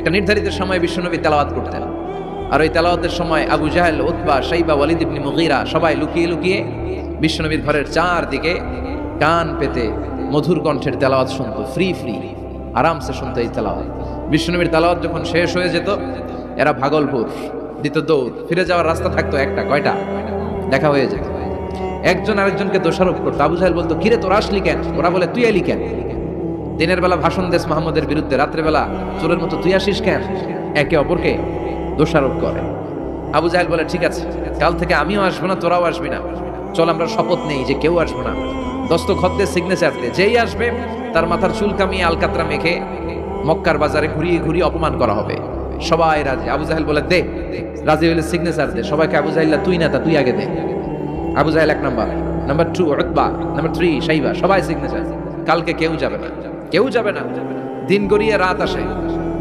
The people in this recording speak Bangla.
একটা নির্ধারিত সময় বিশ্বনবী তেলাওয়াত করতেন, আর ওই তেলাওয়াতের সময় আবু জাহেল, উতবা, শাইবা, ওয়ালিদ ইবনে মুগীরা সবাই লুকিয়ে লুকিয়ে বিশ্বনবীর ঘরের চারদিকে কান পেতে মধুর কণ্ঠের তেলাওয়াত শুনতো, ফ্রি আরামসে শুনতো এই তেলাওয়াত। বিশ্বনবীর তেলাওয়াত যখন শেষ হয়ে যেত, এরা ভাগলপুর দিত দৌড়, ফিরে যাওয়ার রাস্তা থাকতো একটা, কয়টা দেখা হয়ে যেত। একজন আরেকজনকে দোষারোপ করতো। আবু জাহেল বলতো, কিরে তোরা আসলি কেন? ওরা বলে, তুই এলি কেন? দিনের বেলা ভাষণ দেস মোহাম্মদের বিরুদ্ধে, রাত্রে বেলা চোরের মতো তুই আসিস কেন? একে অপরকে দোষারোপ করে। আবু জাহেল বলে, ঠিক আছে, কাল থেকে আমিও আসবো না, তোরাও আসবি না, চল আমরা শপথ নেই যে কেউ আসবো না, দস্তখত দে, সিগনেচার দে, যেই আসবে তার মাথার চুল কামিয়ে আলকাতরা মেখে মক্কার বাজারে ঘুরিয়ে ঘুরিয়ে অপমান করা হবে। সবাই রাজি। আবু জাহেল বলে, দে, রাজি হইলে সিগনেচার দে। সবাইকে আবু জাহেল্লা, তুই না তা তুই আগে দে। আবু জাহেল 1 নাম্বার, নাম্বার 2 উতবা, নাম্বার 3 শাইবা, সবাই সিগনেচার। কালকে কেউ যাবে না, কেউ যাবে না। দিন গড়িয়ে রাত আসে,